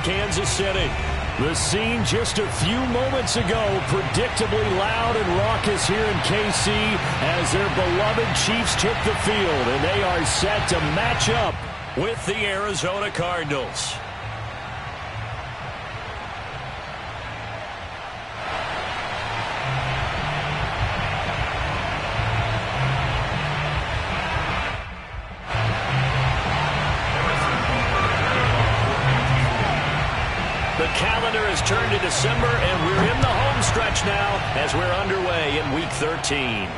Kansas City. The scene just a few moments ago, predictably loud and raucous here in KC as their beloved Chiefs took the field, and they are set to match up with the Arizona Cardinals. The calendar has turned to December, and we're in the home stretch now as we're underway in Week 13.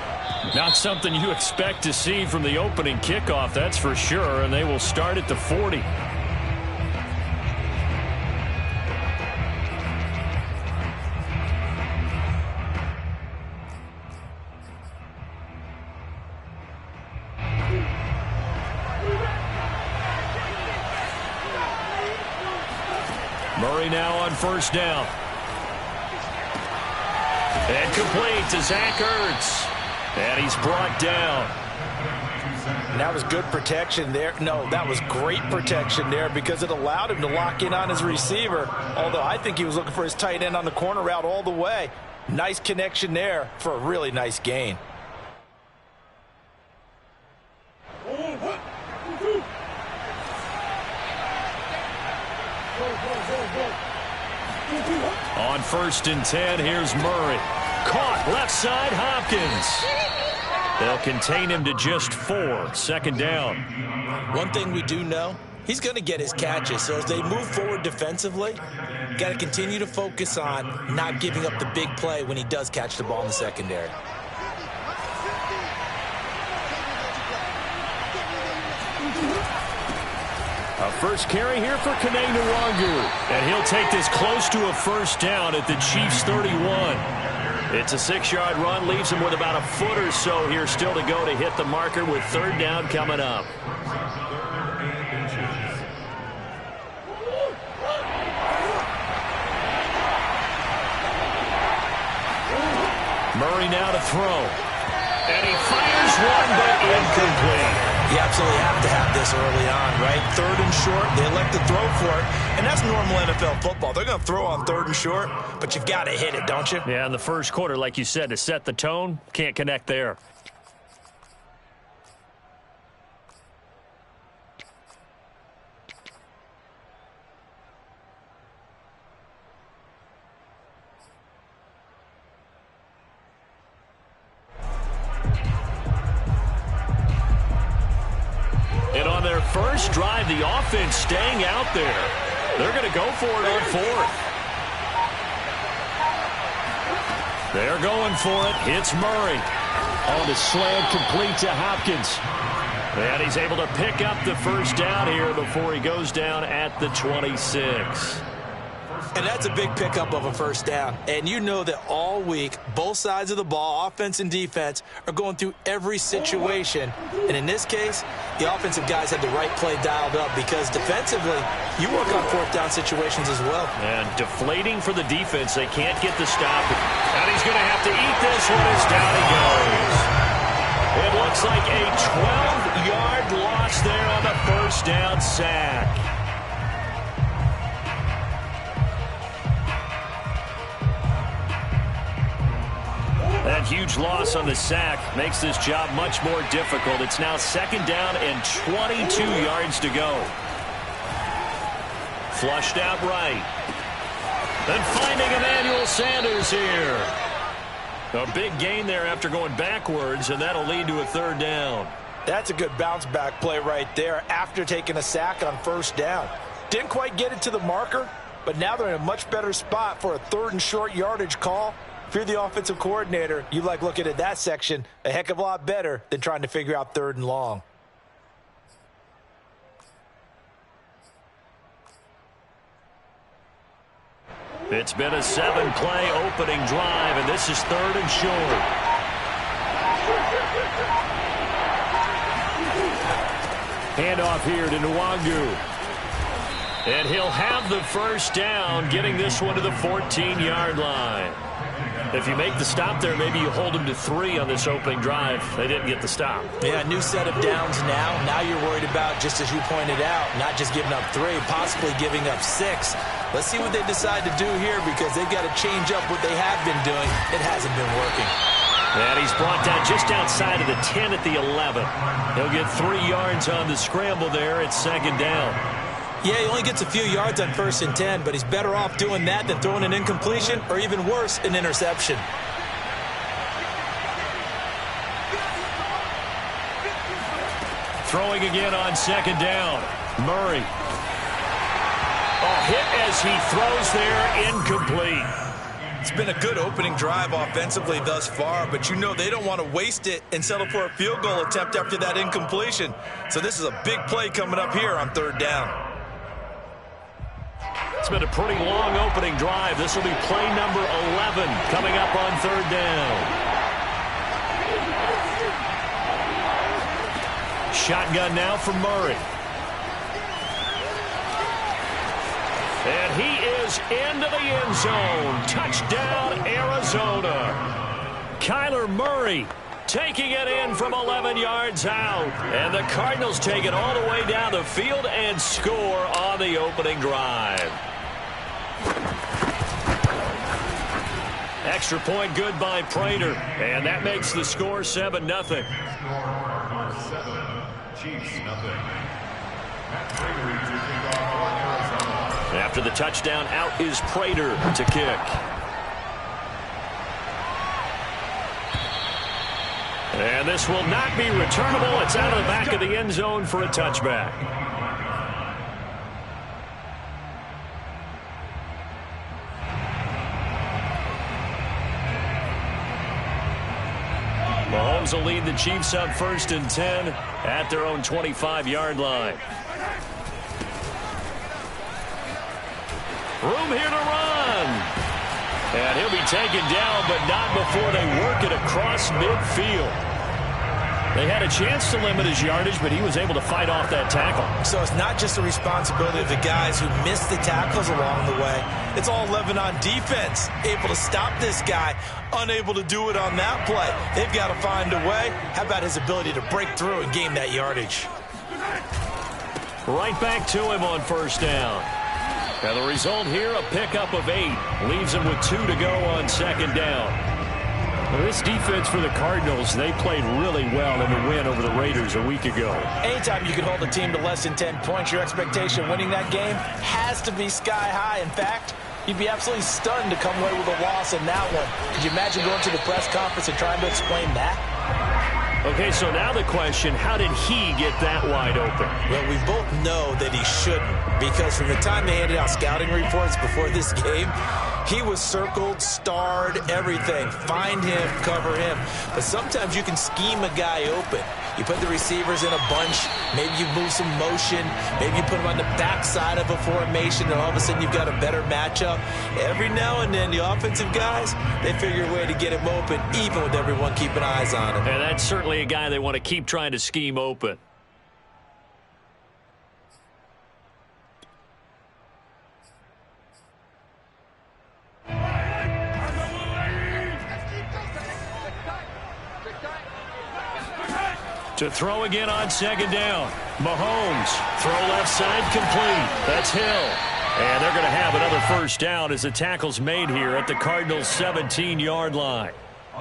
Not something you expect to see from the opening kickoff, that's for sure, and they will start at the 40. Murray now on first down. And complete to Zach Ertz. And he's brought down. And that was good protection there. No, that was great protection there because it allowed him to lock in on his receiver. Although I think he was looking for his tight end on the corner route all the way. Nice connection there for a really nice gain. On 1st and 10, here's Murray. Caught left side, Hopkins. They'll contain him to just 4. Second down. One thing we do know, he's going to get his catches. So as they move forward defensively, got to continue to focus on not giving up the big play when he does catch the ball in the secondary. A first carry here for Kene Nwangu. And he'll take this close to a first down at the Chiefs' 31. It's a 6-yard run, leaves him with about a foot or so here still to go to hit the marker with third down coming up. Murray now to throw. And he fires one, but incomplete. You absolutely have to have this early on, right? 3rd and short, they elect to throw for it, and that's normal NFL football. They're going to throw on 3rd and short, but you've got to hit it, don't you? Yeah, in the first quarter, like you said, to set the tone, can't connect there. And on their first drive, the offense staying out there. They're going to go for it on 4th. They're going for it. Hits Murray. On the slant, complete to Hopkins. And he's able to pick up the first down here before he goes down at the 26. And that's a big pickup of a first down. And you know that all week, both sides of the ball, offense and defense, are going through every situation. And in this case, the offensive guys had the right play dialed up because defensively, you work on 4th down situations as well. And deflating for the defense. They can't get the stop. And he's going to have to eat this one as down he goes. It looks like a 12-yard loss there on the first down sack. That huge loss on the sack makes this job much more difficult. It's now 2nd down and 22 yards to go. Flushed out right. And finding Emmanuel Sanders here. A big gain there after going backwards, and that'll lead to a 3rd down. That's a good bounce-back play right there after taking a sack on 1st down. Didn't quite get it to the marker, but now they're in a much better spot for a 3rd and short yardage call. If you're the offensive coordinator, you like looking at that section a heck of a lot better than trying to figure out 3rd and long. It's been a 7-play opening drive, and this is 3rd and short. Handoff here to Nwangu. And he'll have the first down, getting this one to the 14-yard line. If you make the stop there, maybe you hold them to 3 on this opening drive. They didn't get the stop. Yeah, new set of downs now. Now you're worried about, just as you pointed out, not just giving up 3, possibly giving up 6. Let's see what they decide to do here, because they've got to change up what they have been doing. It hasn't been working. And he's brought down just outside of the 10 at the 11. He'll get 3 yards on the scramble there at 2nd down. Yeah, he only gets a few yards on 1st and 10, but he's better off doing that than throwing an incompletion, or even worse, an interception. Throwing again on 2nd down. Murray. Hit as he throws there, incomplete. It's been a good opening drive offensively thus far, but you know they don't want to waste it and settle for a field goal attempt after that incompletion. So this is a big play coming up here on 3rd down. It's been a pretty long opening drive. This will be play number 11 coming up on 3rd down. Shotgun now for Murray. And he is into the end zone. Touchdown, Arizona. Kyler Murray taking it in from 11 yards out. And the Cardinals take it all the way down the field and score on the opening drive. Extra point good by Prater. And that makes the score 7-0. Chiefs, nothing. After the touchdown, out is Prater to kick. And this will not be returnable. It's out of the back of the end zone for a touchback. Mahomes will lead the Chiefs up 1st and 10 at their own 25-yard line. Room here to run. And he'll be taken down, but not before they work it across midfield. They had a chance to limit his yardage, but he was able to fight off that tackle. So it's not just the responsibility of the guys who missed the tackles along the way. It's all 11 on defense, able to stop this guy, unable to do it on that play. They've got to find a way. How about his ability to break through and gain that yardage? Right back to him on 1st down. And the result here, a pickup of 8. Leaves him with 2 to go on 2nd down. Well, this defense for the Cardinals, they played really well in the win over the Raiders a week ago. Anytime you can hold a team to less than 10 points, your expectation winning that game has to be sky high. In fact, you'd be absolutely stunned to come away with a loss in that one. Could you imagine going to the press conference and trying to explain that? Okay, so now the question, how did he get that wide open? Well, we both know that he shouldn't, because from the time they handed out scouting reports before this game, he was circled, starred, everything. Find him, cover him. But sometimes you can scheme a guy open. You put the receivers in a bunch. Maybe you move some motion. Maybe you put them on the backside of a formation, and all of a sudden you've got a better matchup. Every now and then, the offensive guys, they figure a way to get him open, even with everyone keeping eyes on him. And that's certainly a guy they want to keep trying to scheme open. To throw again on 2nd down. Mahomes, throw left side, complete. That's Hill. And they're going to have another 1st down as the tackle's made here at the Cardinals' 17-yard line.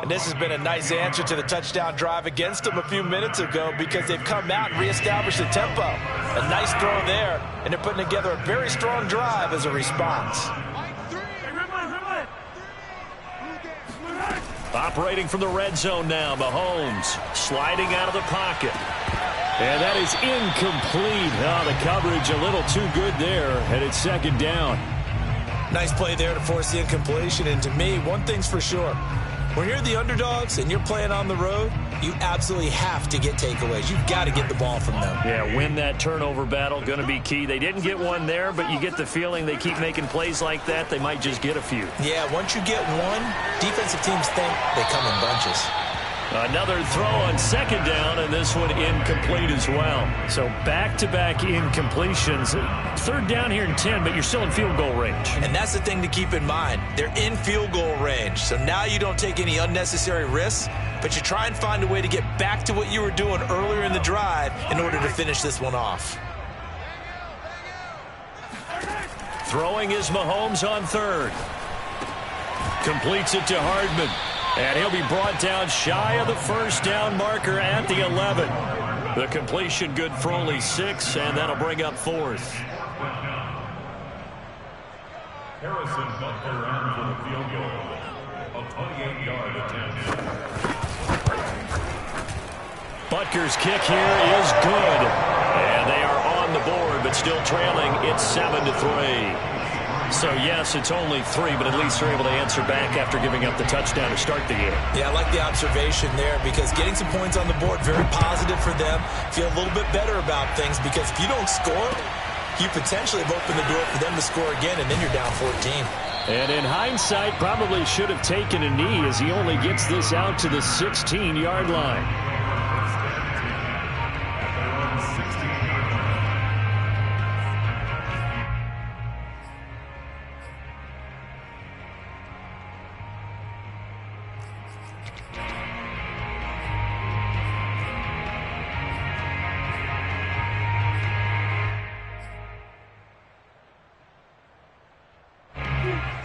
And this has been a nice answer to the touchdown drive against them a few minutes ago, because they've come out and reestablished the tempo. A nice throw there, and they're putting together a very strong drive as a response. Operating from the red zone now, Mahomes sliding out of the pocket. And that is incomplete. Oh, the coverage a little too good there, and it's 2nd down. Nice play there to force the incompletion, and to me, one thing's for sure. When you're the underdogs and you're playing on the road, you absolutely have to get takeaways. You've got to get the ball from them. Yeah, win that turnover battle, going to be key. They didn't get one there, but you get the feeling they keep making plays like that, they might just get a few. Yeah, once you get one, defensive teams think they come in bunches. Another throw on second down, and this one incomplete as well. So back-to-back incompletions. Third down here in 10, but you're still in field goal range. And that's the thing to keep in mind. They're in field goal range. So now you don't take any unnecessary risks, but you try and find a way to get back to what you were doing earlier in the drive in order to finish this one off. Throwing is Mahomes on third. Completes it to Hardman. And he'll be brought down shy of the first down marker at the 11. The completion good for only 6, and that'll bring up fourth. Harrison Butker on for the field goal. A 28-yard attempt. Butker's kick here is good. And they are on the board, but still trailing. It's 7-3. So, yes, it's only 3, but at least they're able to answer back after giving up the touchdown to start the game. Yeah, I like the observation there because getting some points on the board, very positive for them. Feel a little bit better about things because if you don't score, you potentially have opened the door for them to score again, and then you're down 14. And in hindsight, probably should have taken a knee as he only gets this out to the 16-yard line.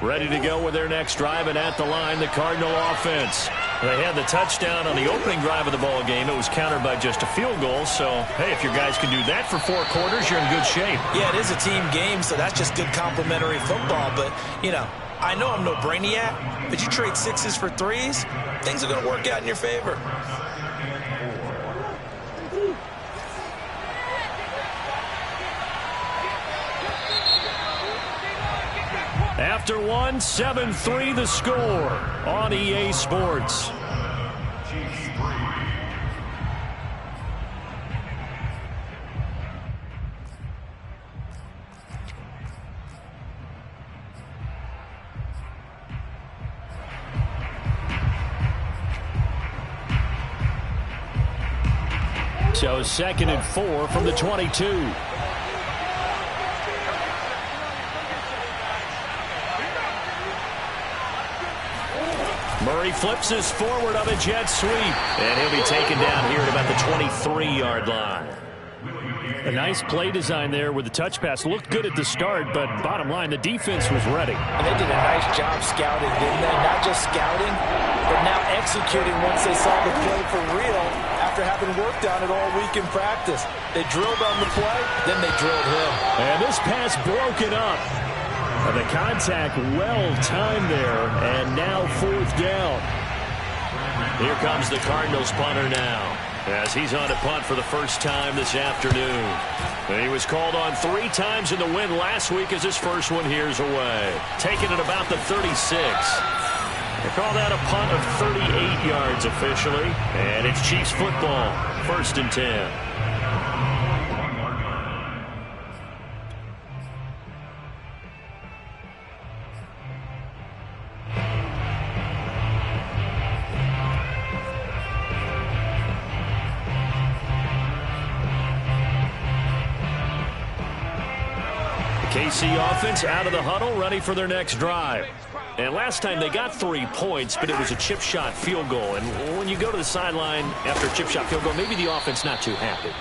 Ready to go with their next drive, and at the line, the Cardinal offense. They had the touchdown on the opening drive of the ball game. It was countered by just a field goal. So, hey, if your guys can do that for 4 quarters, you're in good shape. Yeah, it is a team game, so that's just good complimentary football. But, you know, I know I'm no brainiac, but you trade 6s for 3s, things are going to work out in your favor. After 1, 7-3 the score on EA Sports. So 2nd and 4 from the 22. Murray flips this forward on a jet sweep. And he'll be taken down here at about the 23-yard line. A nice play design there with the touch pass. Looked good at the start, but bottom line, the defense was ready. And they did a nice job scouting, didn't they? Not just scouting, but now executing once they saw the play for real after having worked on it all week in practice. They drilled on the play, then they drilled him. And this pass broken up. The contact well-timed there, and now 4th down. Here comes the Cardinals punter now, as he's on to punt for the first time this afternoon. And he was called on 3 times in the win last week as his first one here's away. Taking it about the 36. They call that a punt of 38 yards officially, and it's Chiefs football, 1st and 10. KC offense out of the huddle, ready for their next drive. And last time they got 3 points, but it was a chip shot field goal. And when you go to the sideline after a chip shot field goal, maybe the offense not too happy.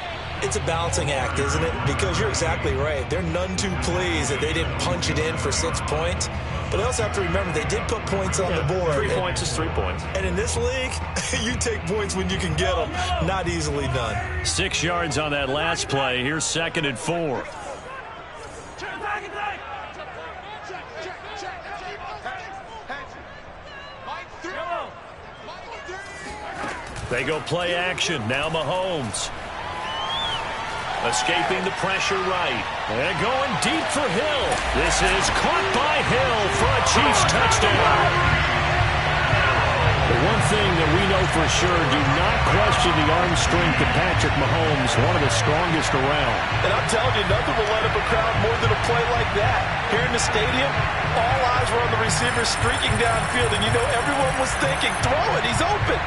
It's a balancing act, isn't it? Because you're exactly right. They're none too pleased that they didn't punch it in for 6 points. But I also have to remember they did put points on the board. 3 points is 3 points. And in this league, you take points when you can get them. Not easily done. 6 yards on that last play. Here's 2nd and 4. They go play action. Now Mahomes. Escaping the pressure right. And going deep for Hill. This is caught by Hill for a Chiefs touchdown. The one thing that we know for sure, do not question the arm strength of Patrick Mahomes, one of the strongest around. And I'm telling you, nothing will light up a crowd more than a play like that. Here in the stadium, all eyes were on the receiver streaking downfield, and you know everyone was thinking, throw it, he's open.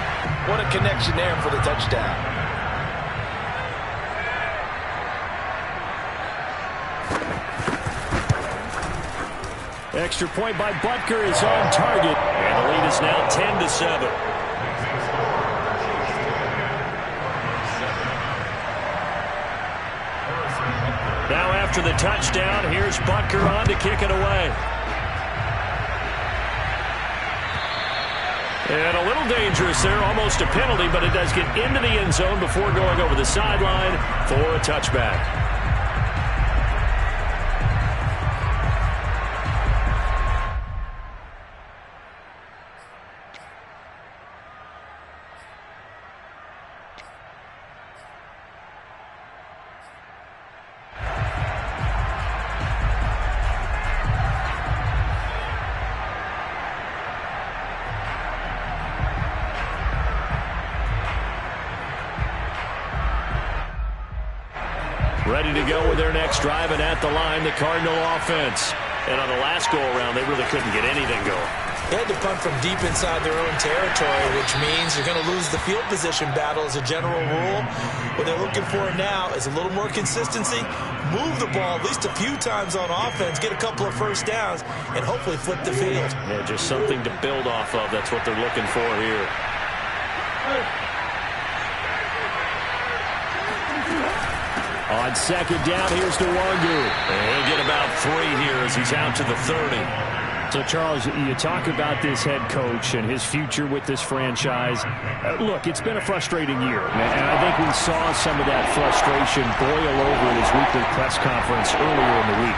What a connection there for the touchdown. Extra point by Butker is on target, and the lead is now 10-7. Now after the touchdown, here's Butker on to kick it away. And a little dangerous there, almost a penalty, but it does get into the end zone before going over the sideline for a touchback. Ready to go with their next drive, and at the line, the Cardinal offense. And on the last go-around, they really couldn't get anything going. They had to punt from deep inside their own territory, which means you're going to lose the field position battle as a general rule. What they're looking for now is a little more consistency, move the ball at least a few times on offense, get a couple of first downs, and hopefully flip the field. Yeah, just something to build off of. That's what they're looking for here. On second down, here's Nwangu. And he'll get about 3 here as he's out to the 30. So, Charles, you talk about this head coach and his future with this franchise. Look, it's been a frustrating year, and I think we saw some of that frustration boil over at his weekly press conference earlier in the week.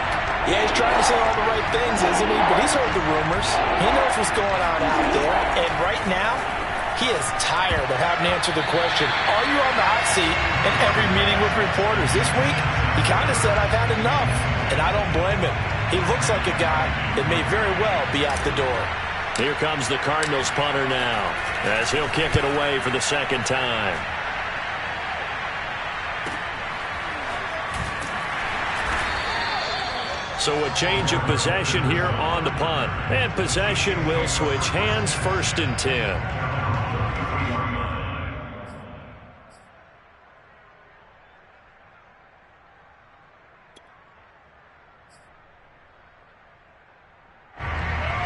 Yeah, he's trying to say all the right things, isn't he? But he's heard the rumors. He knows what's going on out there. And right now, he is tired of having to answer the question, are you on the hot seat in every meeting with reporters? This week, he kind of said, I've had enough, and I don't blame him. He looks like a guy that may very well be out the door. Here comes the Cardinals punter now, as he'll kick it away for the second time. So a change of possession here on the punt. And possession will switch hands, 1st and 10.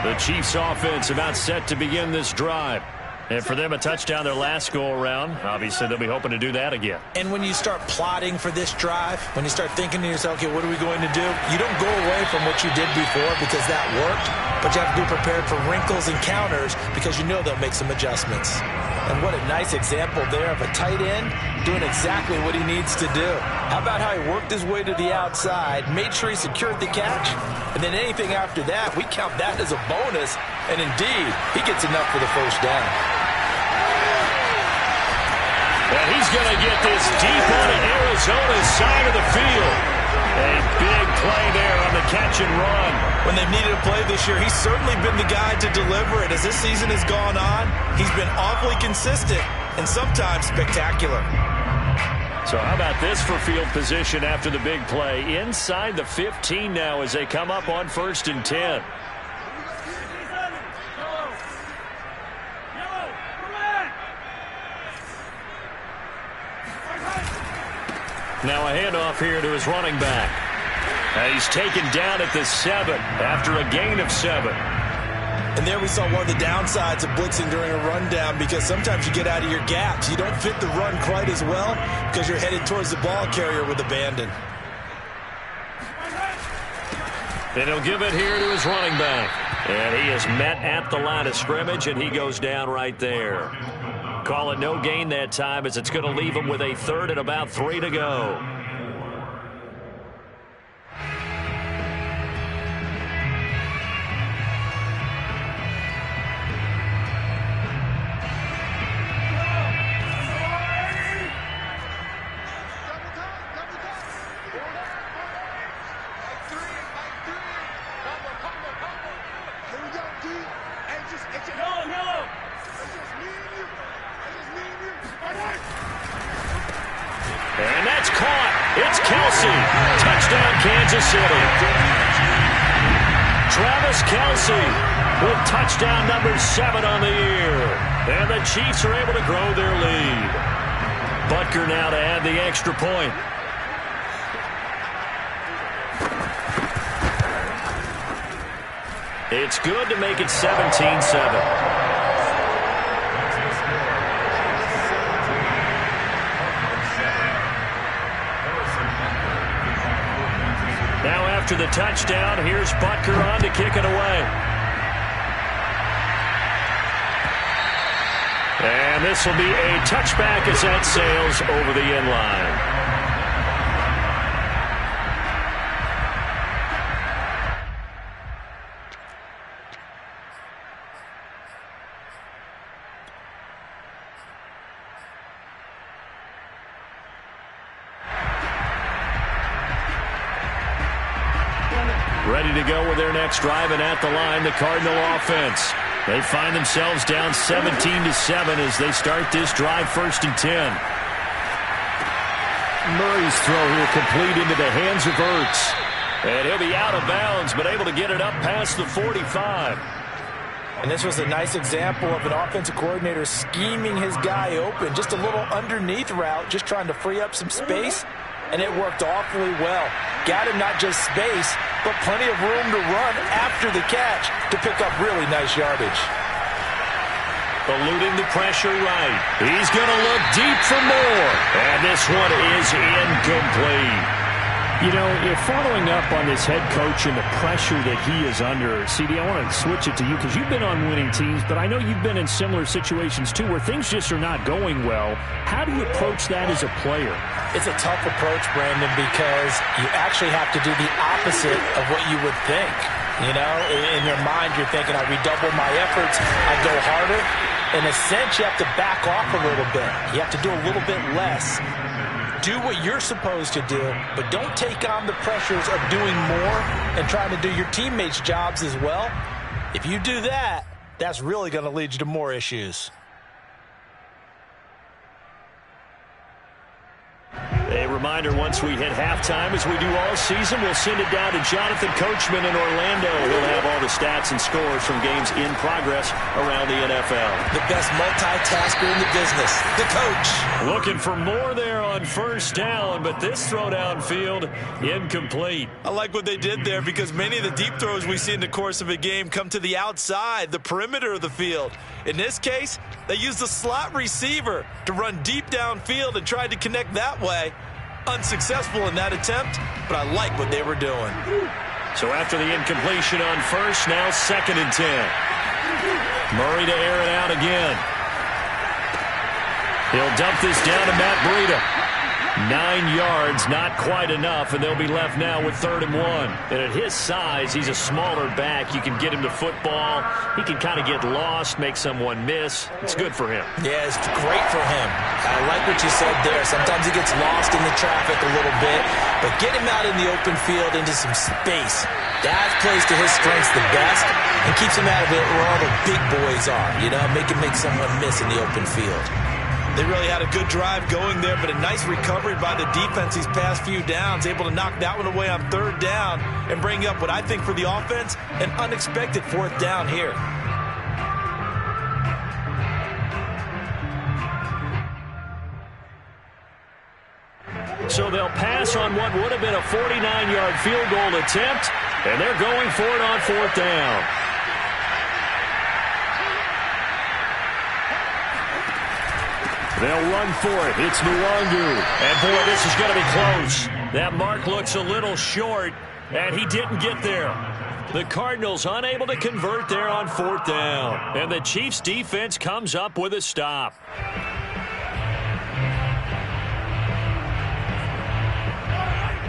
The Chiefs offense about set to begin this drive. And for them, a touchdown their last go-around. Obviously, they'll be hoping to do that again. And when you start plotting for this drive, when you start thinking to yourself, okay, what are we going to do? You don't go away from what you did before because that worked, but you have to be prepared for wrinkles and counters because you know they'll make some adjustments. And what a nice example there of a tight end doing exactly what he needs to do. How about how he worked his way to the outside, made sure he secured the catch, and then anything after that, we count that as a bonus. And indeed, he gets enough for the first down. And he's going to get this deep on Arizona's side of the field. A big play there on the catch and run. When they've needed a play this year, he's certainly been the guy to deliver it. As this season has gone on, he's been awfully consistent and sometimes spectacular. So how about this for field position after the big play? Inside the 15 now as they come up on 1st and 10. Now a handoff here to his running back. He's taken down at the 7 after a gain of 7. And there we saw one of the downsides of blitzing during a rundown because sometimes you get out of your gaps. You don't fit the run quite as well because you're headed towards the ball carrier with abandon. And he'll give it here to his running back. And he is met at the line of scrimmage, and he goes down right there. Call it no gain that time as it's going to leave him with a 3rd and about 3 to go. And that's caught. It's Kelsey. Touchdown, Kansas City. Travis Kelce with touchdown number 7 on the year. And the Chiefs are able to grow their lead. Butker now to add the extra point. It's good to make it 17-7. Now after the touchdown, here's Butker on to kick it away. And this will be a touchback as that sails over the end line. Ready to go with their next drive, and at the line, the Cardinal offense. They find themselves down 17-7 as they start this drive, 1st and 10. Murray's throw here complete into the hands of Ertz. And he'll be out of bounds, but able to get it up past the 45. And this was a nice example of an offensive coordinator scheming his guy open. Just a little underneath route, just trying to free up some space. And it worked awfully well. Got him not just space, but plenty of room to run after the catch to pick up really nice yardage. Eluding the pressure right. He's going to look deep for more. And this one is incomplete. You know, if following up on this head coach and the pressure that he is under, CD, I want to switch it to you because you've been on winning teams, but I know you've been in similar situations too where things just are not going well. How do you approach that as a player? It's a tough approach, Brandon, because you actually have to do the opposite of what you would think. You know, in your mind, you're thinking, I redouble my efforts, I go harder. In a sense, you have to back off a little bit. You have to do a little bit less. Do what you're supposed to do, but don't take on the pressures of doing more and trying to do your teammates' jobs as well. If you do that, that's really going to lead you to more issues. A reminder, once we hit halftime, as we do all season, we'll send it down to Jonathan Coachman in Orlando. He'll have all the stats and scores from games in progress around the NFL. The best multitasker in the business, the coach. Looking for more there on 1st down, but this throw downfield, incomplete. I like what they did there because many of the deep throws we see in the course of a game come to the outside, the perimeter of the field. In this case, they used the slot receiver to run deep downfield and tried to connect that way. Unsuccessful in that attempt, but I like what they were doing. So after the incompletion on 1st, now 2nd and 10. Murray to air it out again. He'll dump this down to Matt Breida. 9 yards, not quite enough, and they'll be left now with 3rd and 1. And at his size, he's a smaller back. You can get him to football. He can kind of get lost, make someone miss. It's good for him. Yeah, it's great for him. I like what you said there. Sometimes he gets lost in the traffic a little bit, but get him out in the open field into some space. That plays to his strengths the best and keeps him out of it where all the big boys are, you know, make someone miss in the open field. They really had a good drive going there, but a nice recovery by the defense these past few downs, able to knock that one away on 3rd down and bring up what I think for the offense, an unexpected 4th down here. So they'll pass on what would have been a 49-yard field goal attempt, and they're going for it on 4th down. They'll run for it. It's Nwangu. And, boy, this is going to be close. That mark looks a little short, and he didn't get there. The Cardinals unable to convert there on 4th down. And the Chiefs' defense comes up with a stop.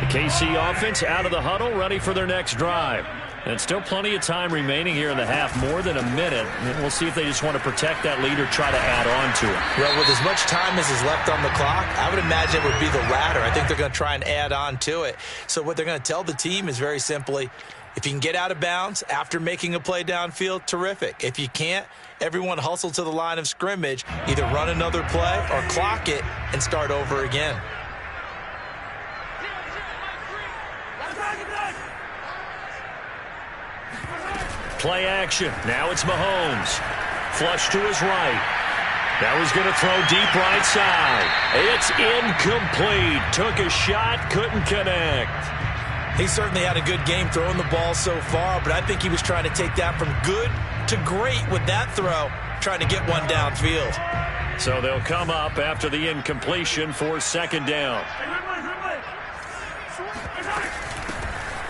The KC offense out of the huddle, ready for their next drive. And still plenty of time remaining here in the half, more than a minute. And we'll see if they just want to protect that lead or try to add on to it. Well, with as much time as is left on the clock, I would imagine it would be the latter. I think they're going to try and add on to it. So what they're going to tell the team is very simply, if you can get out of bounds after making a play downfield, terrific. If you can't, everyone hustle to the line of scrimmage, either run another play or clock it and start over again. play action. Now it's Mahomes. Flush to his right. That was going to throw deep right side. It's incomplete. Took a shot, couldn't connect. He certainly had a good game throwing the ball so far, but I think he was trying to take that from good to great with that throw, trying to get one downfield. So they'll come up after the incompletion for second down.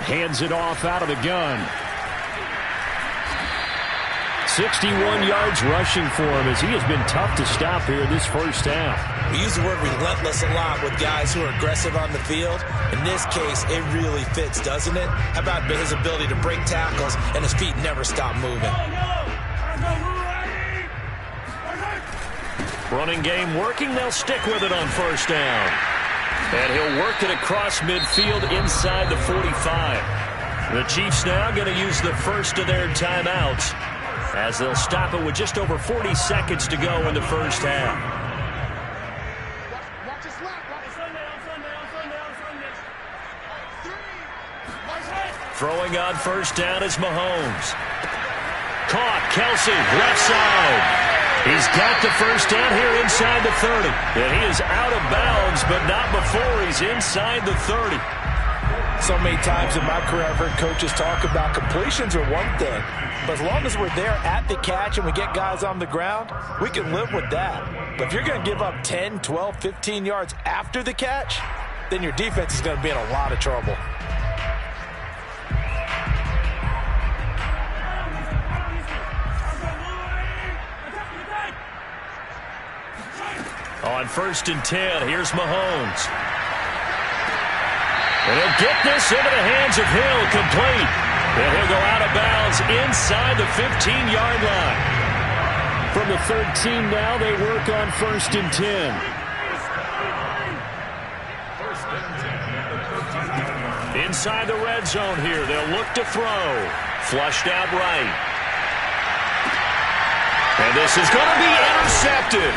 Hands it off out of the gun. 61 yards rushing for him as he has been tough to stop here in this first half. We use the word relentless a lot with guys who are aggressive on the field. In this case, it really fits, doesn't it? How about his ability to break tackles and his feet never stop moving? Running game working. They'll stick with it on first down. And he'll work it across midfield inside the 45. The Chiefs now going to use the first of their timeouts as they'll stop it with just over 40 seconds to go in the first half. Throwing on first down is Mahomes. Caught. Kelsey, left side. He's got the first down here inside the 30. And he is out of bounds, but not before he's inside the 30. So many times in my career I've heard coaches talk about completions are one thing, but as long as we're there at the catch and we get guys on the ground, we can live with that. But if you're going to give up 10, 12, 15 yards after the catch, then your defense is going to be in a lot of trouble. On first and 10, here's Mahomes. And he'll get this into the hands of Hill, complete. And he'll go out of bounds inside the 15-yard line. From the 13 now, they work on first and 10. Inside the red zone here, they'll look to throw. Flushed out right. And this is going to be intercepted.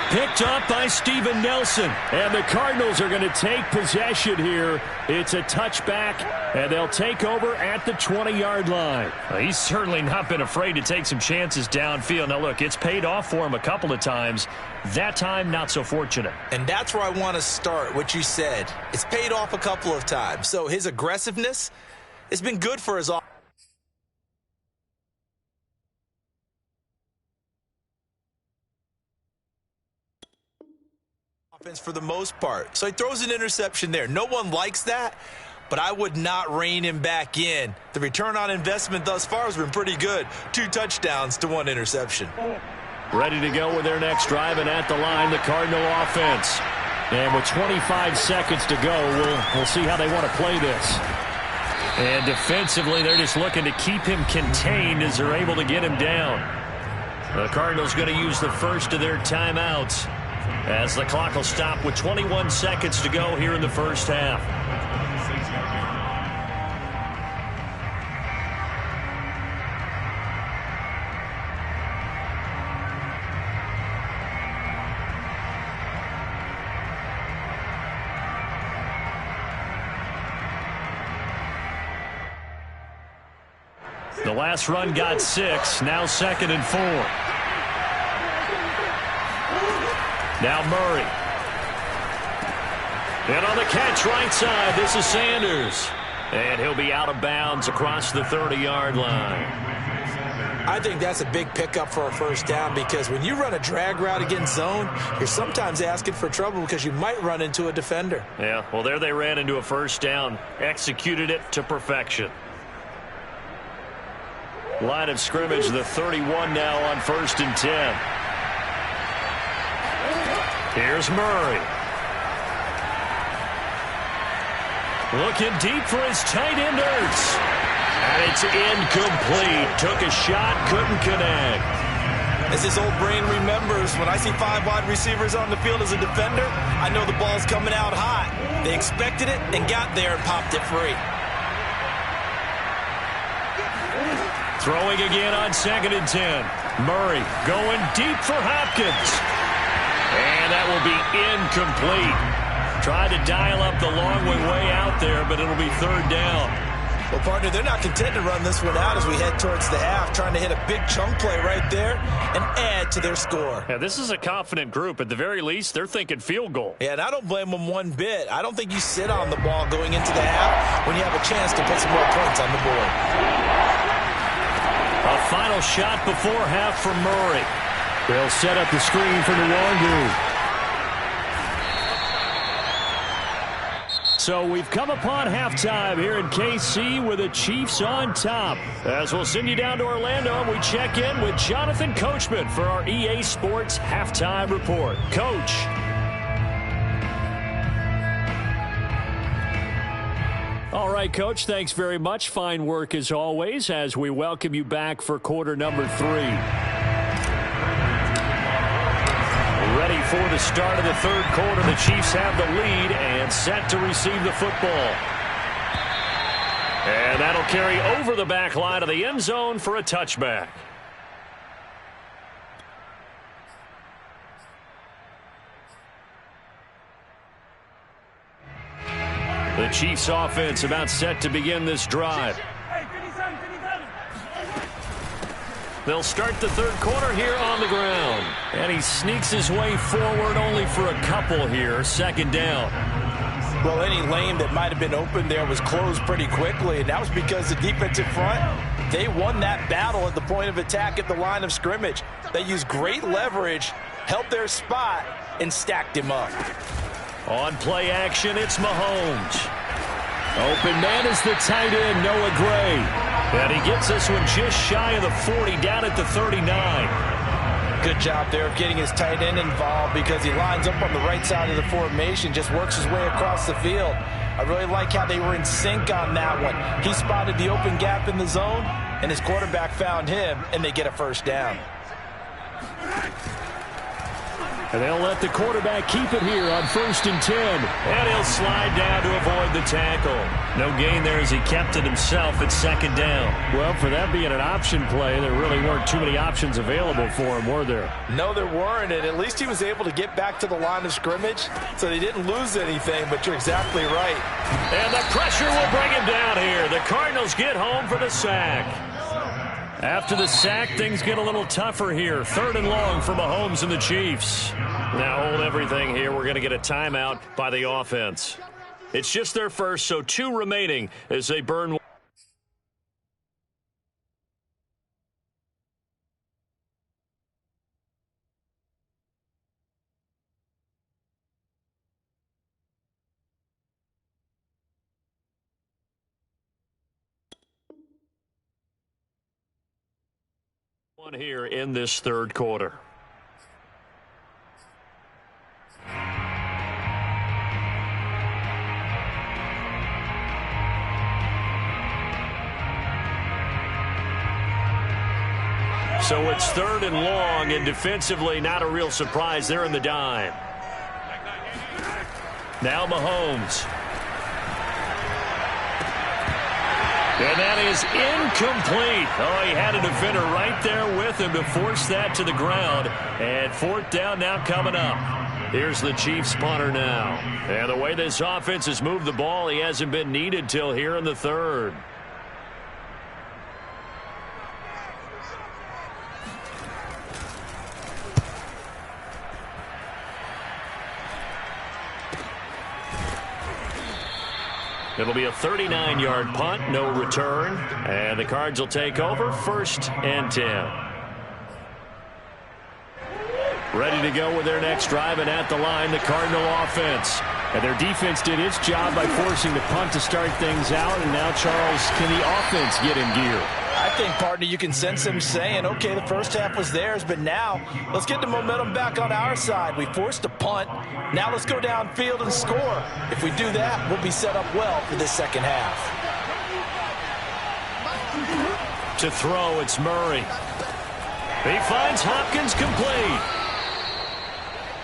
Picked up by Steven Nelson. And the Cardinals are going to take possession here. It's a touchback, and they'll take over at the 20-yard line. He's certainly not been afraid to take some chances downfield. Now, look, it's paid off for him a couple of times. That time, not so fortunate. And that's where I want to start, what you said. It's paid off a couple of times. So his aggressiveness has been good for his offense. For the most part. So he throws an interception there. No one likes that, but I would not rein him back in. The return on investment thus far has been pretty good. 2 touchdowns to 1 interception. Ready to go with their next drive, and at the line, the Cardinal offense. And with 25 seconds to go, we'll see how they want to play this. And defensively, they're just looking to keep him contained as they're able to get him down. The Cardinals going to use the first of their timeouts as the clock will stop with 21 seconds to go here in the first half. The last run got 6, now 2nd and 4. Now Murray. And on the catch right side, this is Sanders. And he'll be out of bounds across the 30-yard line. I think that's a big pickup for a first down because when you run a drag route against zone, you're sometimes asking for trouble because you might run into a defender. Yeah, well, there they ran into a first down, executed it to perfection. Line of scrimmage, the 31 now on first and 10. Here's Murray. Looking deep for his tight end, Ertz. And it's incomplete. Took a shot, couldn't connect. As his old brain remembers, when I see 5 wide receivers on the field as a defender, I know the ball's coming out hot. They expected it and got there and popped it free. Throwing again on 2nd and 10. Murray going deep for Hopkins. And that will be incomplete. Tried to dial up the long way out there, but it'll be 3rd down. Well, partner, they're not content to run this one out as we head towards the half, trying to hit a big chunk play right there and add to their score. Yeah, this is a confident group. At the very least, they're thinking field goal. Yeah, and I don't blame them one bit. I don't think you sit on the ball going into the half when you have a chance to put some more points on the board. A final shot before half from Murray. They'll set up the screen for Nwangu. So we've come upon halftime here in KC with the Chiefs on top. As we'll send you down to Orlando and we check in with Jonathan Coachman for our EA Sports Halftime Report. Coach. All right, Coach, thanks very much. Fine work as always as we welcome you back for quarter number 3. Ready for the start of the third quarter. The Chiefs have the lead and set to receive the football. And that'll carry over the back line of the end zone for a touchback. The Chiefs offense about set to begin this drive. They'll start the third quarter here on the ground. And he sneaks his way forward only for a couple here. Second down. Well, any lane that might have been open there was closed pretty quickly, and that was because the defensive front, they won that battle at the point of attack at the line of scrimmage. They used great leverage, held their spot, and stacked him up. On play action, it's Mahomes. Open man is the tight end, Noah Gray. And he gets this one just shy of the 40, down at the 39. Good job there of getting his tight end involved because he lines up on the right side of the formation, just works his way across the field. I really like how they were in sync on that one. He spotted the open gap in the zone, and his quarterback found him, and they get a first down. And they'll let the quarterback keep it here on 1st and 10. And he'll slide down to avoid the tackle. No gain there as he kept it himself at second down. Well, for that being an option play, there really weren't too many options available for him, were there? No, there weren't, and at least he was able to get back to the line of scrimmage, so they didn't lose anything, but you're exactly right. And the pressure will bring him down here. The Cardinals get home for the sack. After the sack, things get a little tougher here. 3rd and long for Mahomes and the Chiefs. Now hold everything here. We're going to get a timeout by the offense. It's just their first, so 2 remaining as they burn. One here in this third quarter. So it's 3rd and long, and defensively not a real surprise. They're in the dime. Now Mahomes. And that is incomplete. Oh, he had a defender right there with him to force that to the ground. And 4th down now coming up. Here's the Chiefs punter now. And the way this offense has moved the ball, he hasn't been needed till here in the 3rd. It'll be a 39-yard punt, no return. And the Cards will take over 1st and 10. Ready to go with their next drive, and at the line, the Cardinal offense. And their defense did its job by forcing the punt to start things out. And now, Charles, can the offense get in gear? I think, partner, you can sense them saying, okay, the first half was theirs, but now let's get the momentum back on our side. We forced a punt. Now let's go downfield and score. If we do that, we'll be set up well for this second half. To throw, it's Murray. He finds Hopkins complete.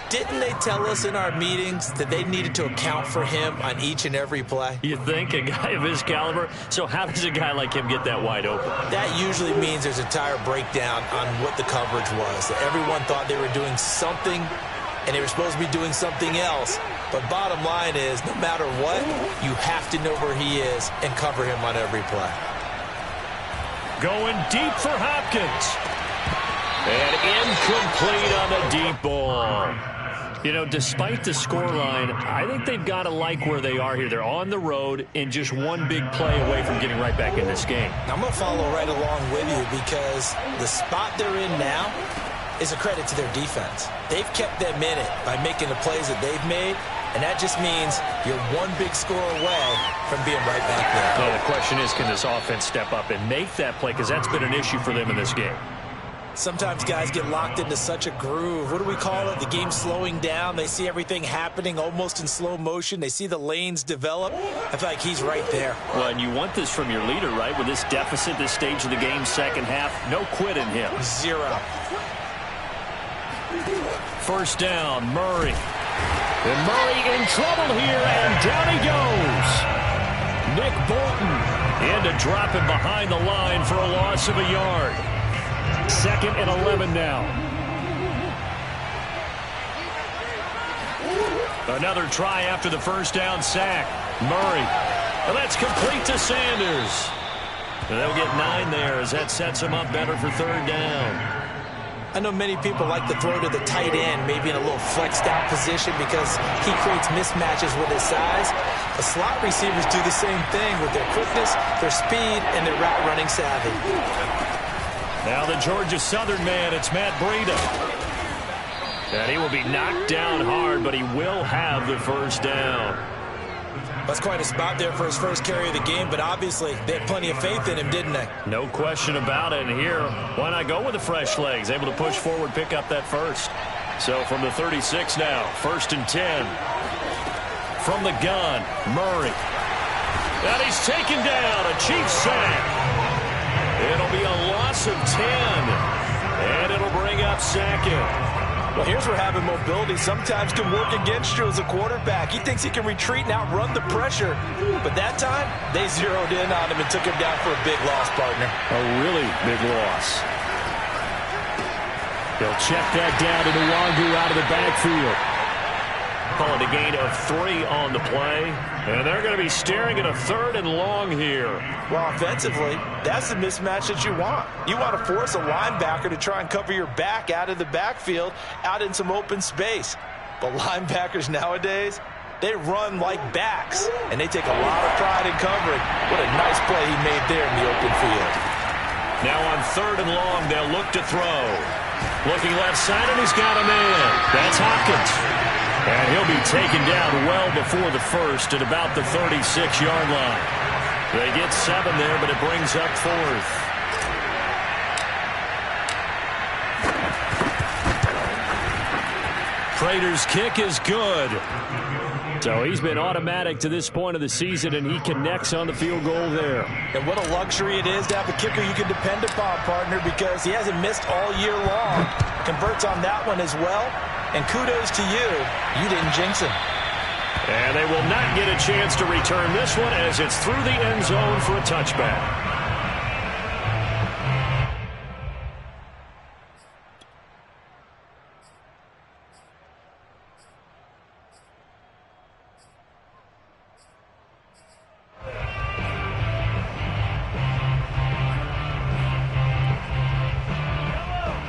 Didn't they tell us in our meetings that they needed to account for him on each and every play? You think? A guy of his caliber? So how does a guy like him get that wide open? That usually means there's a entire breakdown on what the coverage was. That everyone thought they were doing something, and they were supposed to be doing something else. But bottom line is, no matter what, you have to know where he is and cover him on every play. Going deep for Hopkins. And incomplete on the deep ball. You know, despite the scoreline, I think they've got to like where they are here. They're on the road and just one big play away from getting right back in this game. I'm going to follow right along with you because the spot they're in now is a credit to their defense. They've kept them in it by making the plays that they've made, and that just means you're one big score away from being right back there. So the question is, can this offense step up and make that play? Because that's been an issue for them in this game. Sometimes guys get locked into such a groove. What do we call it? The game's slowing down. They see everything happening almost in slow motion. They see the lanes develop. I feel like he's right there. Well, and you want this from your leader, right? With this deficit, this stage of the game, second half, no quit in him. Zero. First down, Murray. And Murray in trouble here, and down he goes. Nick Bolton in to drop him behind the line for a loss of a yard. 2nd and 11 now. Another try after the first down sack. Murray. And that's complete to Sanders. And they'll get 9 there as that sets him up better for 3rd down. I know many people like to throw to the tight end, maybe in a little flexed out position because he creates mismatches with his size. The slot receivers do the same thing with their quickness, their speed, and their route running savvy. Now the Georgia Southern man, it's Matt Breida. And he will be knocked down hard, but he will have the first down. That's quite a spot there for his first carry of the game, but obviously they had plenty of faith in him, didn't they? No question about it. And here, why not go with the fresh legs? Able to push forward, pick up that first. So from the 36 now, 1st and 10. From the gun, Murray. And he's taken down, a Chiefs sack. It'll be a loss of 10, and it'll bring up 2nd. Well, here's where having mobility sometimes can work against you as a quarterback. He thinks he can retreat and outrun the pressure. But that time, they zeroed in on him and took him down for a big loss, partner. A really big loss. They'll check that down to Nwangu out of the backfield. Call it a gain of 3 on the play. And they're going to be staring at a 3rd and long here. Well, offensively, that's the mismatch that you want. You want to force a linebacker to try and cover your back out of the backfield, out in some open space. But linebackers nowadays, they run like backs, and they take a lot of pride in covering. What a nice play he made there in the open field. Now on 3rd and long, they'll look to throw. Looking left side, and he's got a man. That's Hopkins. And he'll be taken down well before the first at about the 36-yard line. They get 7 there, but it brings up 4th. Prater's kick is good. So he's been automatic to this point of the season, and he connects on the field goal there. And what a luxury it is to have a kicker you can depend upon, partner, because he hasn't missed all year long. Converts on that one as well. And kudos to you. You didn't jinx him. And they will not get a chance to return this one as it's through the end zone for a touchback.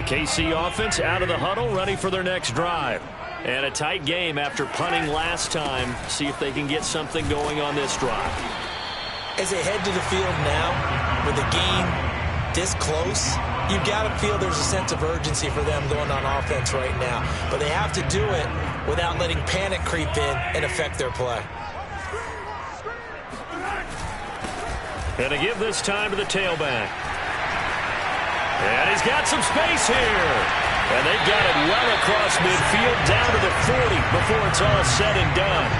KC offense out of the huddle, ready for their next drive. And a tight game after punting last time. See if they can get something going on this drive. As they head to the field now, with the game this close, you've got to feel there's a sense of urgency for them going on offense right now. But they have to do it without letting panic creep in and affect their play. And to give this time to the tailback. And he's got some space here. And they've got it well across midfield down to the 40 before it's all said and done.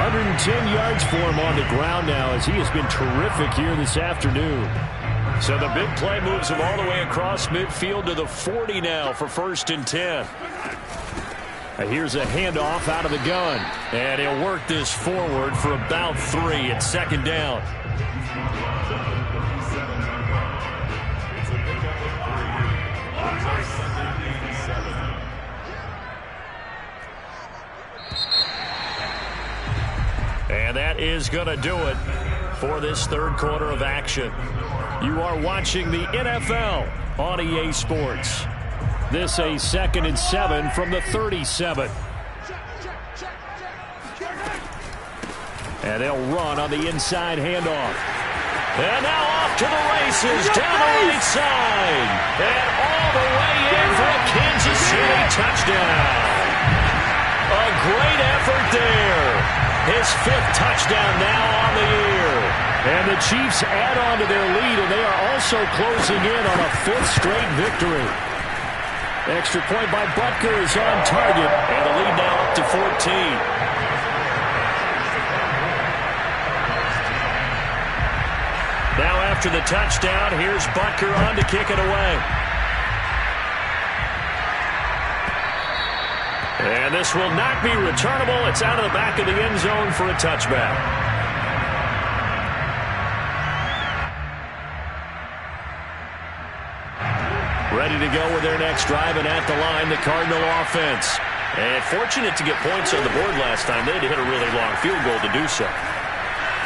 110 yards for him on the ground now as he has been terrific here this afternoon. So the big play moves him all the way across midfield to the 40 now for 1st and 10. Here's a handoff out of the gun. And he'll work this forward for about 3 at 2nd down. is going to do it for this third quarter of action. You are watching the NFL on EA Sports. This a 2nd and 7 from the 37. And they'll run on the inside handoff. And now off to the races, down the right side. And all the way in for a Kansas City touchdown. A great effort there. His 5th touchdown now on the year. And the Chiefs add on to their lead, and they are also closing in on a 5th straight victory. Extra point by Butker is on target, and the lead now up to 14. Now after the touchdown, here's Butker on to kick it away. And this will not be returnable. It's out of the back of the end zone for a touchback. Ready to go with their next drive, and at the line, the Cardinal offense. And fortunate to get points on the board last time. They had to hit a really long field goal to do so.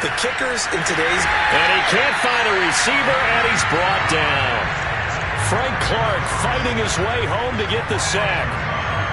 The kickers in today's... And he can't find a receiver, and he's brought down. Frank Clark fighting his way home to get the sack.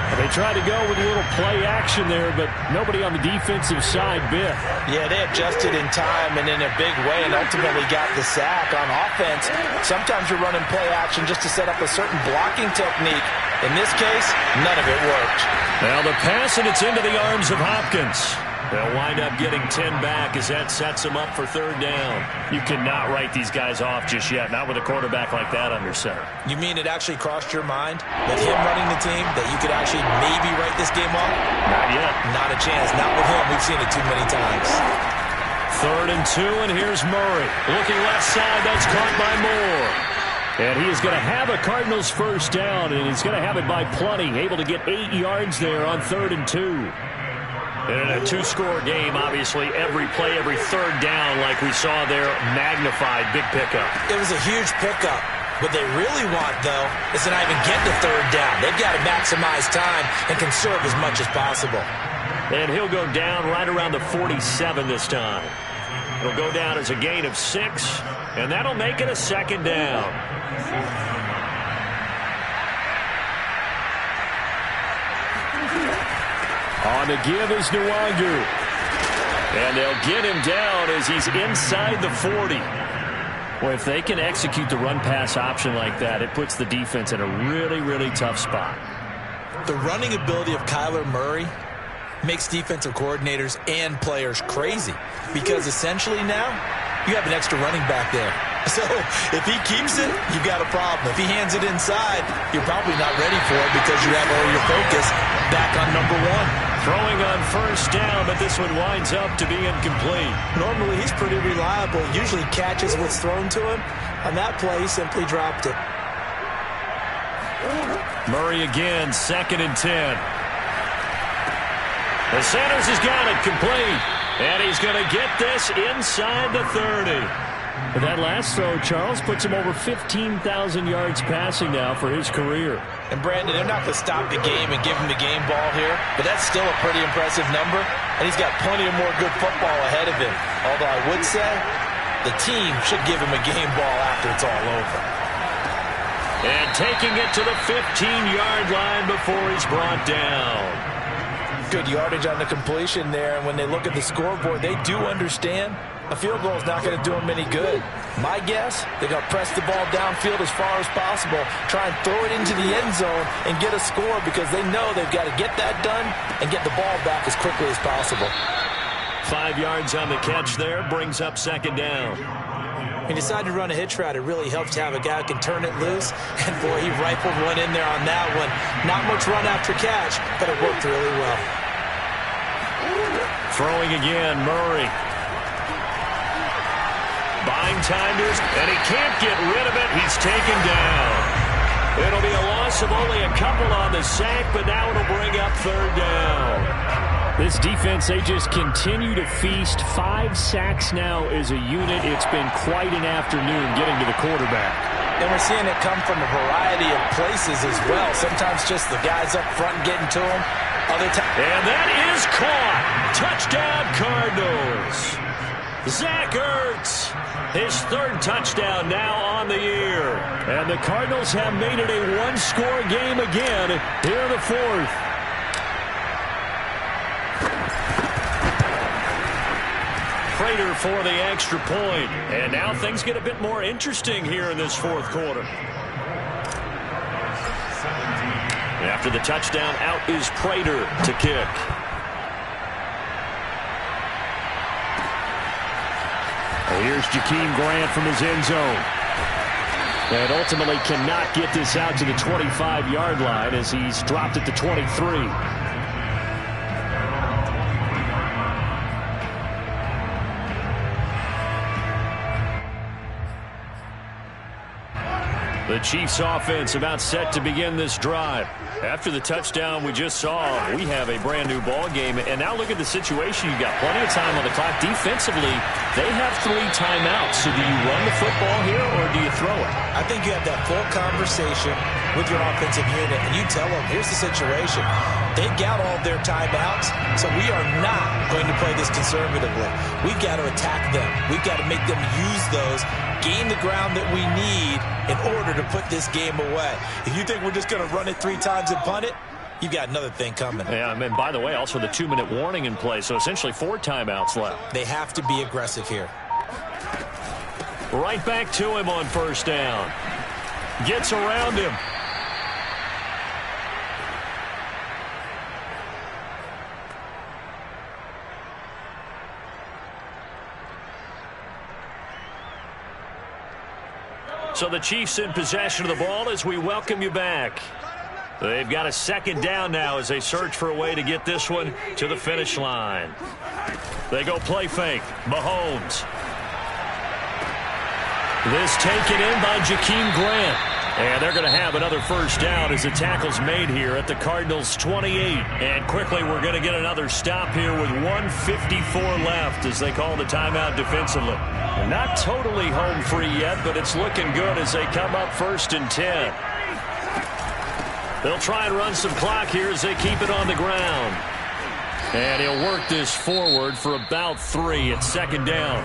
And they tried to go with a little play action there, but nobody on the defensive side bit. Yeah, they adjusted in time and in a big way and ultimately got the sack. On offense, sometimes you're running play action just to set up a certain blocking technique. In this case, none of it worked. Now the pass, and it's into the arms of Hopkins. They'll wind up getting 10 back as that sets them up for 3rd down. You cannot write these guys off just yet, not with a quarterback like that under center. You mean it actually crossed your mind that him running the team, that you could actually maybe write this game off? Not yet. Not a chance. Not with him. We've seen it too many times. 3rd and 2, and here's Murray. Looking left side, that's caught by Moore. And he is going to have a Cardinals 1st down, and he's going to have it by plenty. Able to get 8 yards there on 3rd and 2. And in a 2-score game, obviously, every play, every 3rd down, like we saw there, magnified, big pickup. It was a huge pickup. What they really want, though, is to not even get to 3rd down. They've got to maximize time and conserve as much as possible. And he'll go down right around the 47 this time. It'll go down as a gain of 6, and that'll make it a 2nd down. On the give is Nwangu. And they'll get him down as he's inside the 40. Well, if they can execute the run-pass option like that, it puts the defense in a really, really tough spot. The running ability of Kyler Murray makes defensive coordinators and players crazy. Because essentially now, you have an extra running back there. So if he keeps it, you've got a problem. If he hands it inside, you're probably not ready for it because you have all your focus back on number 1. Throwing on 1st down, but this one winds up to be incomplete. Normally, he's pretty reliable. Usually catches what's thrown to him. On that play, he simply dropped it. Murray again, 2nd and 10. The Sanders has got it complete. And he's going to get this inside the 30. But that last throw, Charles, puts him over 15,000 yards passing now for his career. And, Brandon, they're not going to stop the game and give him the game ball here, but that's still a pretty impressive number, and he's got plenty of more good football ahead of him. Although I would say the team should give him a game ball after it's all over. And taking it to the 15-yard line before he's brought down. Good yardage on the completion there, and when they look at the scoreboard, they do understand a field goal is not going to do them any good. My guess, they're going to press the ball downfield as far as possible, try and throw it into the end zone and get a score because they know they've got to get that done and get the ball back as quickly as possible. 5 yards on the catch there, brings up 2nd down. When you decide to run a hitch route, it really helps to have a guy who can turn it loose. And, boy, he rifled one in there on that one. Not much run after catch, but it worked really well. Throwing again, Murray. Buying time to his, and he can't get rid of it. He's taken down. It'll be a loss of only a couple on the sack, but now it'll bring up 3rd down. This defense, they just continue to feast. 5 sacks now as a unit. It's been quite an afternoon getting to the quarterback. And we're seeing it come from a variety of places as well. Sometimes just the guys up front getting to him. And that is caught. Touchdown, Cardinals. Zach Ertz, his third touchdown now on the year. And the Cardinals have made it a one-score game again here in the fourth. Prater for the extra point. And now things get a bit more interesting here in this fourth quarter. After the touchdown, out is Prater to kick. Here's Jakeem Grant from his end zone. And ultimately cannot get this out to the 25-yard line as he's dropped it to 23. The Chiefs offense about set to begin this drive. After the touchdown we just saw, we have a brand new ball game. And now look at the situation. You've got plenty of time on the clock. Defensively, they have 3 timeouts. So do you run the football here or do you throw it? I think you have that full conversation with your offensive unit, and you tell them, here's the situation. They've got all their timeouts, so we are not going to play this conservatively. We've got to attack them. We've got to make them use those, gain the ground that we need in order to put this game away. If you think we're just going to run it 3 times and punt it, you've got another thing coming. Yeah, and by the way, also the 2-minute warning in play, so essentially 4 timeouts left. They have to be aggressive here. Right back to him on first down. Gets around him. So the Chiefs in possession of the ball as we welcome you back. They've got a second down now as they search for a way to get this one to the finish line. They go play fake. Mahomes. This taken in by Jakeem Grant. And they're going to have another first down as the tackle's made here at the Cardinals' 28. And quickly we're going to get another stop here with 1:54 left as they call the timeout defensively. Not totally home free yet, but it's looking good as they come up 1st and 10. They'll try and run some clock here as they keep it on the ground. And he'll work this forward for about 3 at second down.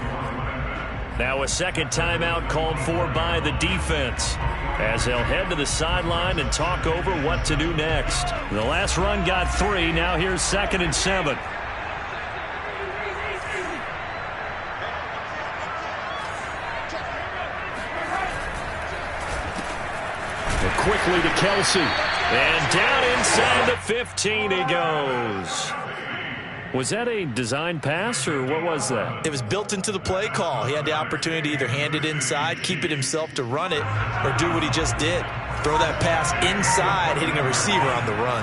Now a second timeout called for by the defense as they'll head to the sideline and talk over what to do next. The last run got 3. Now here's 2nd and 7. Quickly to Kelsey. And down inside the 15 he goes. Was that a design pass, or what was that? It was built into the play call. He had the opportunity to either hand it inside, keep it himself to run it, or do what he just did. Throw that pass inside, hitting a receiver on the run.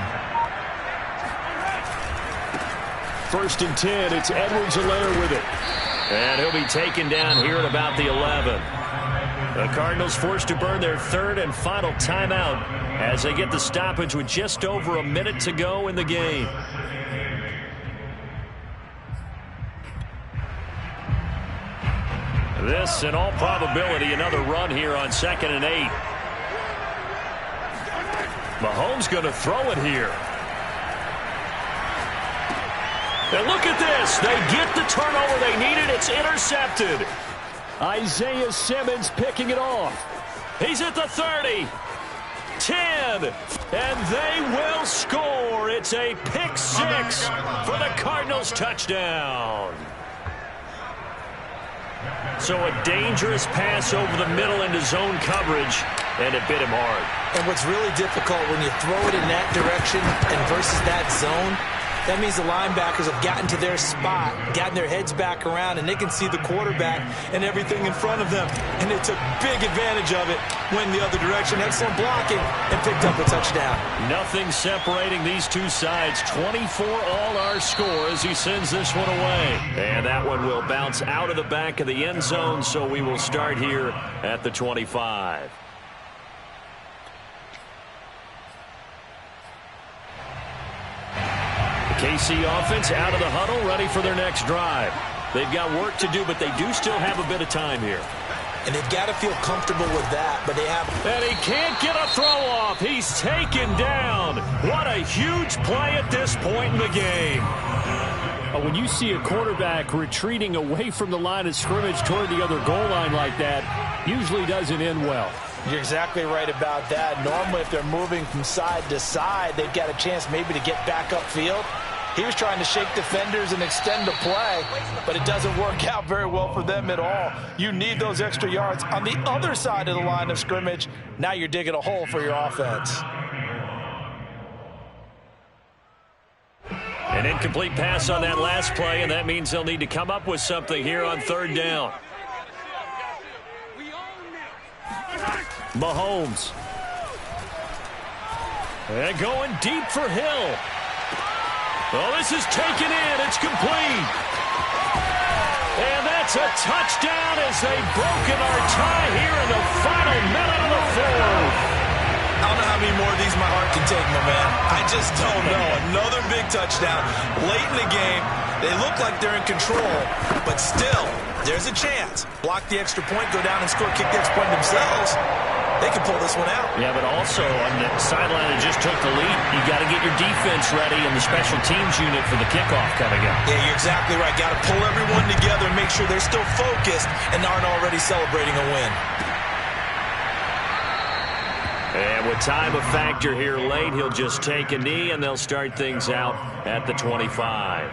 1st and 10, it's Edwards-Helaire with it. And he'll be taken down here at about the 11. The Cardinals forced to burn their 3rd and final timeout as they get the stoppage with just over a minute to go in the game. This, in all probability, another run here on 2nd and 8. Mahomes going to throw it here. And look at this. They get the turnover they needed. It's intercepted. Isaiah Simmons picking it off. He's at the 30. 10. And they will score. It's a pick 6 for the Cardinals touchdown. So a dangerous pass over the middle into zone coverage, and it bit him hard. And what's really difficult when you throw it in that direction and versus that zone, that means the linebackers have gotten to their spot, gotten their heads back around, and they can see the quarterback and everything in front of them. And they took big advantage of it, went the other direction, excellent blocking, and picked up a touchdown. Nothing separating these two sides. 24 all our score as he sends this one away. And that one will bounce out of the back of the end zone, so we will start here at the 25. KC offense out of the huddle, ready for their next drive. They've got work to do, but they do still have a bit of time here. And they've got to feel comfortable with that, but they have. And he can't get a throw off. He's taken down. What a huge play at this point in the game. When you see a quarterback retreating away from the line of scrimmage toward the other goal line like that, usually doesn't end well. You're exactly right about that. Normally, if they're moving from side to side, they've got a chance maybe to get back upfield. He was trying to shake defenders and extend the play, but it doesn't work out very well for them at all. You need those extra yards on the other side of the line of scrimmage. Now you're digging a hole for your offense. An incomplete pass on that last play, and that means they'll need to come up with something here on third down. Mahomes. And going deep for Hill. Oh, this is taken in. It's complete. And that's a touchdown as they've broken our tie here in the final minute of the fourth. I don't know how many more of these my heart can take, my man. I just don't know. Another big touchdown late in the game. They look like they're in control, but still, there's a chance. Block the extra point, go down and score, kick the extra point themselves. They can pull this one out. Yeah, but also on the sideline that just took the lead, you got to get your defense ready and the special teams unit for the kickoff coming up. Yeah, you're exactly right. Got to pull everyone together and make sure they're still focused and aren't already celebrating a win. And with time a factor here late, he'll just take a knee and they'll start things out at the 25.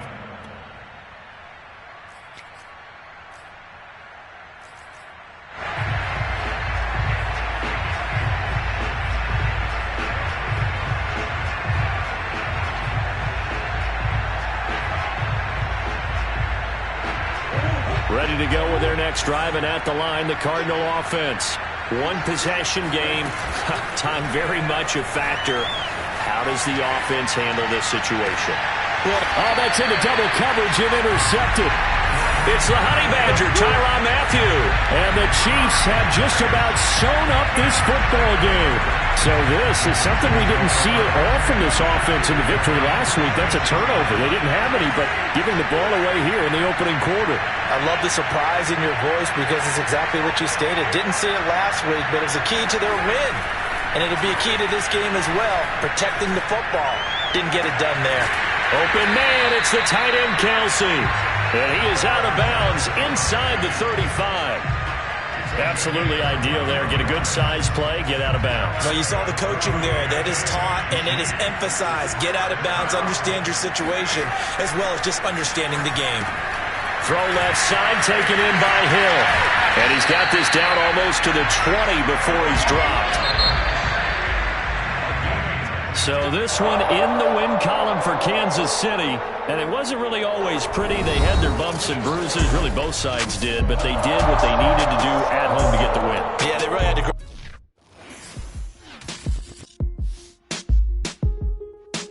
Ready to go with their next drive, and at the line, the Cardinal offense. One possession game, time very much a factor. How does the offense handle this situation? Oh, that's into double coverage and intercepted. It's the Honey Badger, Tyrann Mathieu. And the Chiefs have just about sewn up this football game. So this is something we didn't see at all from this offense in the victory last week. That's a turnover. They didn't have any, but giving the ball away here in the opening quarter. I love the surprise in your voice because it's exactly what you stated. Didn't see it last week, but it was a key to their win. And it'll be a key to this game as well, protecting the football. Didn't get it done there. Open man, it's the tight end, Kelsey. And he is out of bounds inside the 35. Absolutely ideal there. Get a good size play, get out of bounds. Well, you saw the coaching there. That is taught and it is emphasized. Get out of bounds, understand your situation, as well as just understanding the game. Throw left side, taken in by Hill. And he's got this down almost to the 20 before he's dropped. So this one in the win column for Kansas City. And it wasn't really always pretty. They had their bumps and bruises. Really both sides did. But they did what they needed to do at home to get the win. Yeah, they really had to...